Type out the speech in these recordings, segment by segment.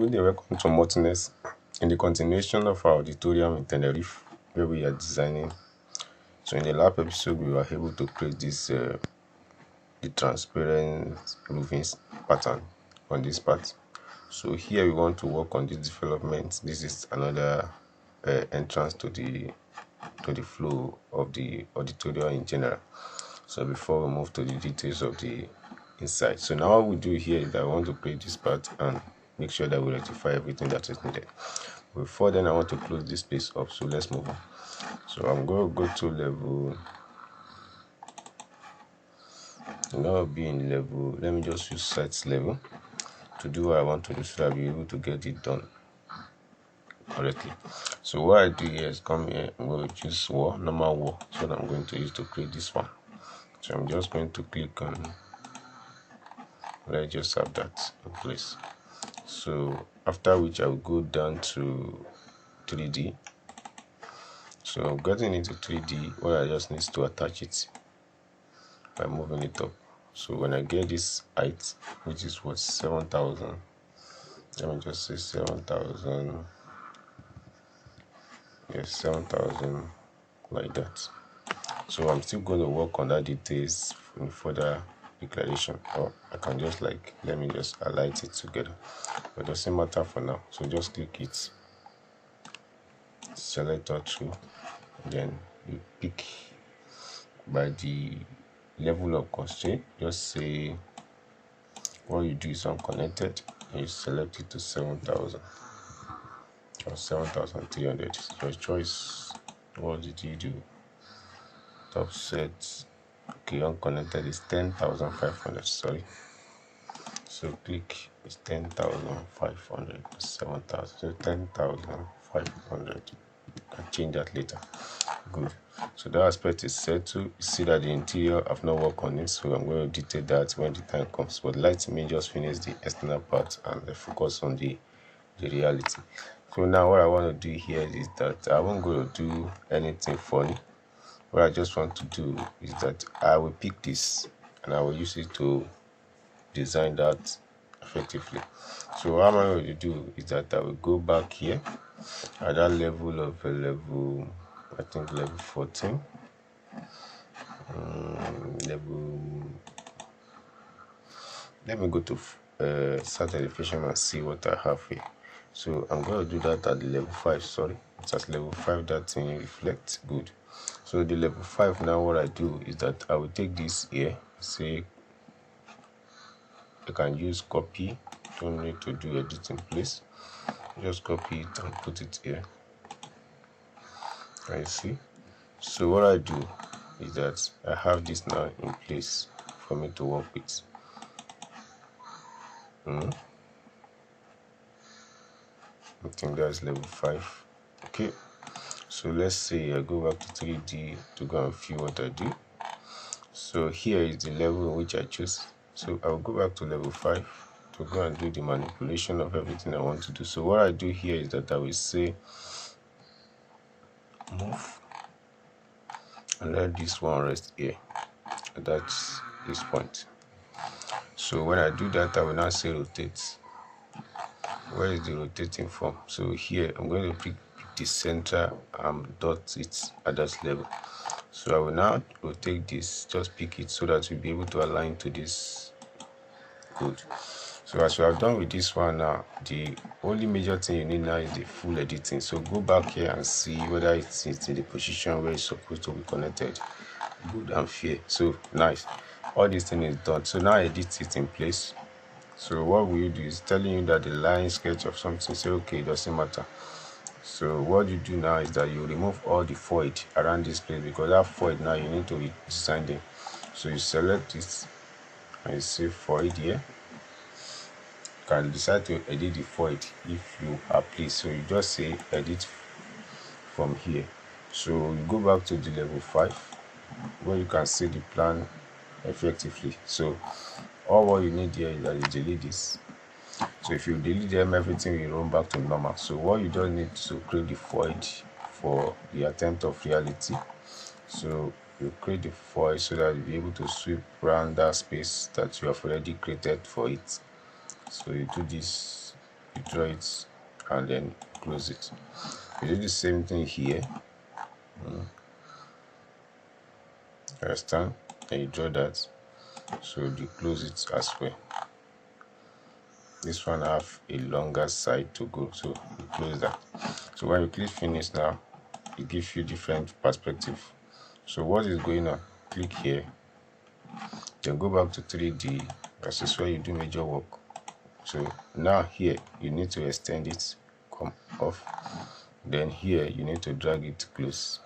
Good day, welcome to Martinez. In the continuation of our auditorium in Tenerife, where we are designing. So in the last episode, we were able to create this the transparent roofing pattern on this part. So here we want to work on this development. This is another entrance to the flow of the auditorium in general. So before we move to the details of the inside, so now what we do here is that I want to create this part and make sure that we rectify everything that is needed. Before then, I want to close this space up, so let's move on. So I'm going to go to level. I'm going to be in level. Let me just use site level to do what I want to do, so that I'll be able to get it done correctly. So what I do here is come here. I'm going to choose wall, normal wall. So that I'm going to use to create this one. So I'm just going to click on. Let's just have that in place. So after which I will go down to 3D. So I'm getting into 3D where I just need to attach it by moving it up. So when I get this height, which is what 7,000, let me just say 7,000. Yes, 7,000 like that. So I'm still going to work on that details in further declaration, or I can just let me just align it together, but it doesn't matter for now. So just click it, select all two, then you pick by the level of constraint. Just say what you do is unconnected, and you select it to 7,000 or 7,300. Your choice. What did you do? Top set. Okay, unconnected is 10,500. Sorry. So click is 10,500, 7,000. So 10,500. I can change that later. Good. So that aspect is set to. You see that the interior I've not worked on it, so I'm going to detail that when the time comes. But let me just finish the external part and focus on the reality. So now what I want to do here is that I won't go to do anything funny. What I just want to do is that I will pick this and I will use it to design that effectively. So what I'm going to do is that I will go back here at that level of level, I think level 14. Let me go to start elevation and see what I have here. So I'm going to do that at the level 5. Sorry, it's at level 5 that thing reflects. Good. So the level 5 now, what I do is that I will take this here. Say I can use copy. Don't need to do edit in place. Just copy it and put it here. Can you see? So what I do is that I have this now in place for me to work with. I think that's level 5. Okay. So let's say I go back to 3D to go and view what I do. So here is the level in which I choose. So I will go back to level 5 to go and do the manipulation of everything I want to do. So what I do here is that I will say move and let this one rest here. That's this point. So when I do that, I will now say rotate. Where is the rotating from? So here I'm going to pick the center and dot it at that level. So I will now rotate this, just pick it so that we'll be able to align to this. Good. So as we have done with this one now, the only major thing you need now is the full editing. So go back here and see whether it's in the position where it's supposed to be connected. Good and fair. So nice. All this thing is done. So now edit it in place. So what we do is telling you that the line sketch of something, say okay, it doesn't matter. So what you do now is that you remove all the void around this place, because that void now you need to redesign them. So you select it and you say void here. You can decide to edit the void if you are pleased. So you just say edit from here. So you go back to the level 5 where you can see the plan effectively. So all what you need here is that you delete this. So if you delete them, everything will run back to normal. So what you just need to create the void for the attempt of reality. So you create the void so that you'll be able to sweep around that space that you have already created for it. So you do this, you draw it and then close it. You do the same thing here. Understand? Then you draw that, so you close it as well. This one have a longer side to go, so you close that. So when you click finish now, it gives you different perspective. So what is going on? Click here, then go back to 3D. This is where you do major work. So now here you need to extend it, come off. Then here you need to drag it close.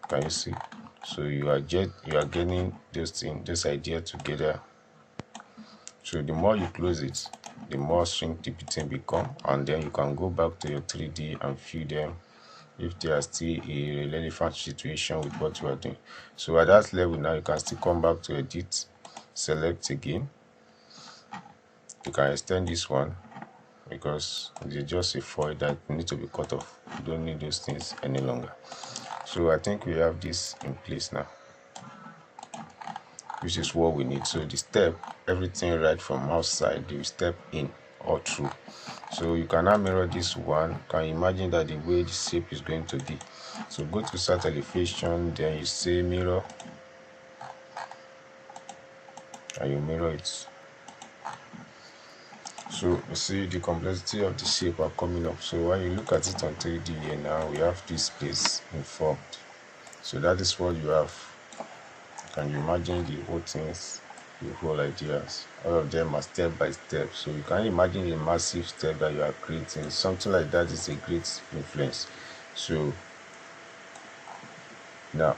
Can you see? So you are getting this idea together. So the more you close it, the more shrink the thing become, and then you can go back to your 3D and view them if they are still a relevant situation with what you are doing. So at that level now, you can still come back to edit, select again. You can extend this one because it's just a foil that need to be cut off. You don't need those things any longer. So I think we have this in place now, which is what we need. So the step, everything right from outside, you step in or through. So you can now mirror this one. You can imagine that the way the shape is going to be. So go to start elevation, then you say mirror, and you mirror it. So you see the complexity of the shape are coming up. So when you look at it on 3D here now, we have this place informed. So that is what you have. Can you imagine the whole things, the whole ideas? All of them are step by step. So you can imagine a massive step that you are creating. Something like that is a great influence. So now,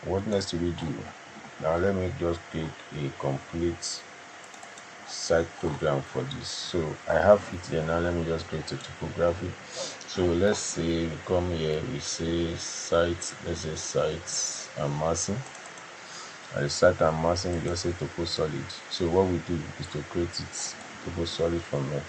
what next do we do? Now let me just click a complete site program for this. So I have it here now. Let me just create a topography. So let's say we come here, we say site, let's say sites and massing. At the site and massing, we just say topo solid. So what we do is to create it topo solid from here.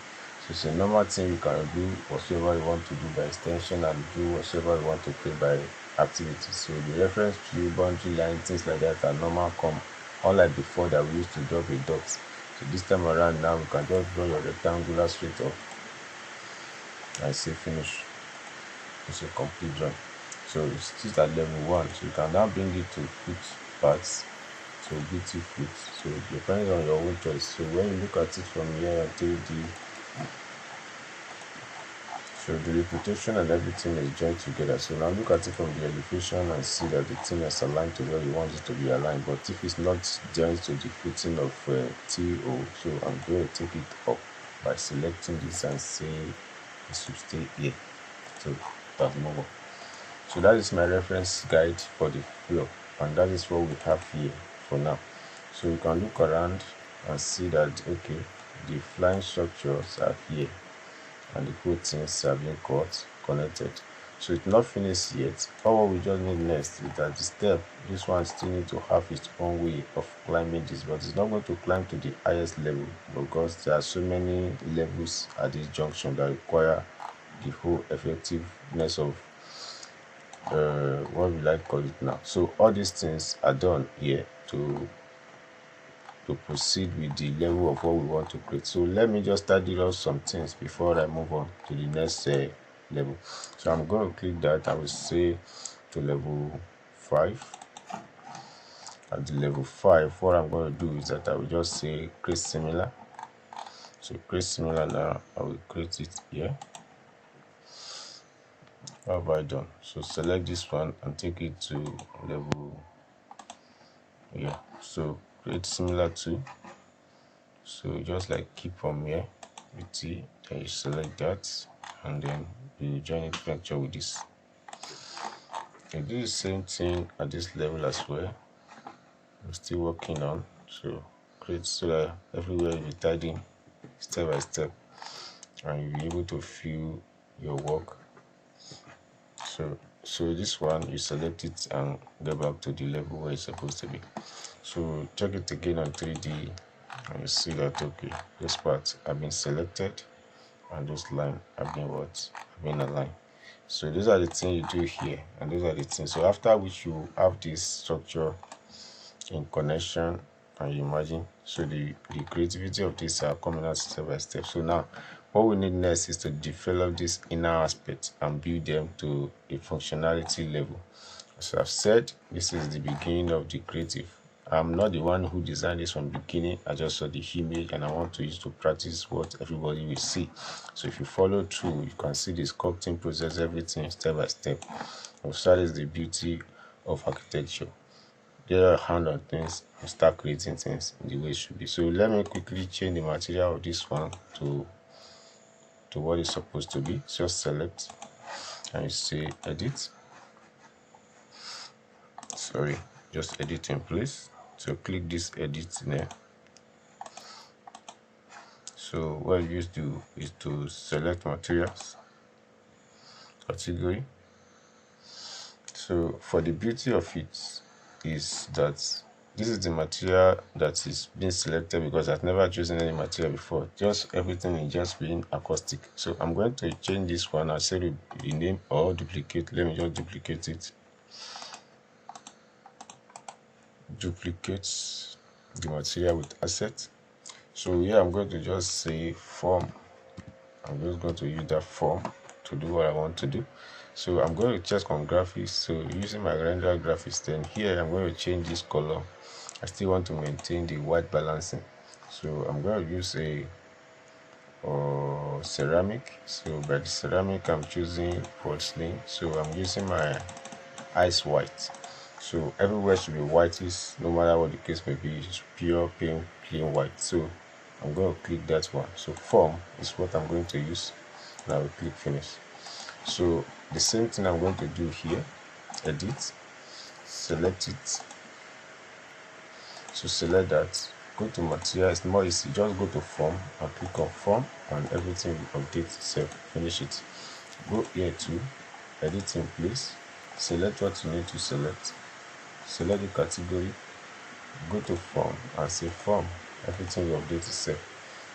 So it's a normal thing. You can do whatever you want to do by extension and do whatever you want to create by activity. So the reference view, boundary line, things like that are normal come, unlike before that we used to drop a dot. So this time around now, you can just draw your rectangular straight up and say finish. It's a complete drawing. So it's still at level 1. So you can now bring it to foot parts. So beauty foot. So it depends on your own choice. So when you look at it from here on 3D, so the repetition and everything is joined together. So now look at it from the elevation and see that the thing is aligned to where you want it to be aligned. But if it's not joined to the footing of TO, so I'm going to take it up by selecting this and say it should stay here. So that's move on. So that is my reference guide for the floor, and that is what we have here for now. So you can look around and see that okay, the flying structures are here and the good things are being connected. So it's not finished yet. All we just need next is that the step, this one still need to have its own way of climbing this, but it's not going to climb to the highest level because there are so many levels at this junction that require the whole effectiveness of what we like call it now. So all these things are done here to proceed with the level of what we want to create. So let me just tidy up some things before I move on to the next level. So I'm going to click that. I will say to level 5. At the level 5, what I'm going to do is that I will just say create similar. So create similar now, I will create it here. What have I done? So select this one and take it to level here. So create similar to. So just like keep from here with T, then you select that and then you join it vector with this. You do the same thing at this level as well. I'm still working on, so create so that everywhere you tidy step by step and you'll be able to view your work. So this one you select it and go back to the level where it's supposed to be. So check it again on 3D and you see that okay, this part have been selected and those lines have been aligned. So those are the things you do here, and those are the things. So after which you have this structure in connection Can you imagine? So the creativity of this are coming out step by step. So now what we need next is to develop this inner aspect and build them to a functionality level. As I've said, this is the beginning of the creative. I'm not the one who designed this from the beginning. I just saw the image and I want to use to practice what everybody will see. So if you follow through, you can see the sculpting process, everything step by step. That is the beauty of architecture. There are hand on things and start creating things in the way it should be. So let me quickly change the material of this one to what it's supposed to be. Just select and you say edit. Sorry, just edit in place. So click this edit there. So what you do is to select materials category. So for the beauty of it is that this is the material that is being selected because I've never chosen any material before. Just everything is just being acoustic. So I'm going to change this one. I said rename or duplicate. Let me just duplicate it. Duplicate the material with asset. So here I'm going to just say form. I'm just going to use that form to do what I want to do. So I'm going to check on graphics. So using my render graphics, then here I'm going to change this color. I still want to maintain the white balancing. So I'm going to use a ceramic. So by the ceramic I'm choosing porcelain. So I'm using my ice white. So everywhere should be whitish, no matter what the case may be. It's pure plain white. So I'm going to click that one. So form is what I'm going to use. Now I will click finish. So the same thing I'm going to do here. Edit, select it. So select that. Go to material. It's more easy. Just go to form and click on form, and everything will update itself. Finish it. Go here to edit in place. Select what you need to select. Select the category. Go to form and say form. Everything will update itself.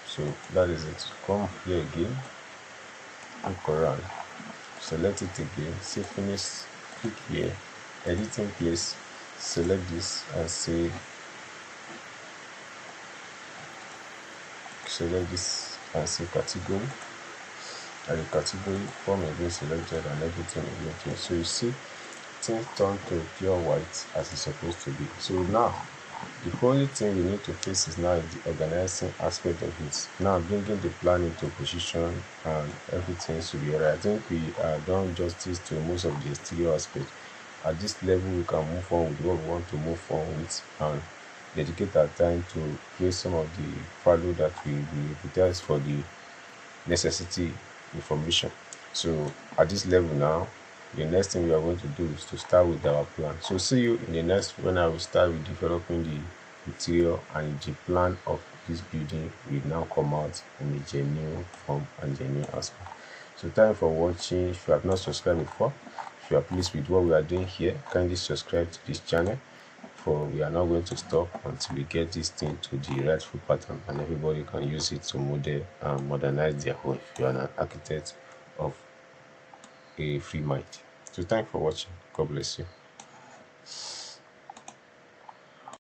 So that is it. Come here again. Look around. Select it again. Say finish. Click here. Edit in place. Select this and say select this and say category. And the category form again selected and everything again changed. So you see things turn to pure white as it's supposed to be. So now the only thing we need to face is now the organizing aspect of it. Now bringing the plan into position and everything should be right. I think we have done justice to most of the exterior aspect. At this level we can move on with what we want to move on with and dedicate our time to create some of the value that we utilize for the necessity information. So at this level now, the next thing we are going to do is to start with our plan. So see you in the next when I will start with developing the material and the plan of this building will now come out in a genuine form and genuine aspect. So thank you for watching. If you have not subscribed before, if you are pleased with what we are doing here, kindly subscribe to this channel, for we are not going to stop until we get this thing to the rightful pattern and everybody can use it to model and modernize their home if you are an architect of a free mind. So thanks for watching. God bless you.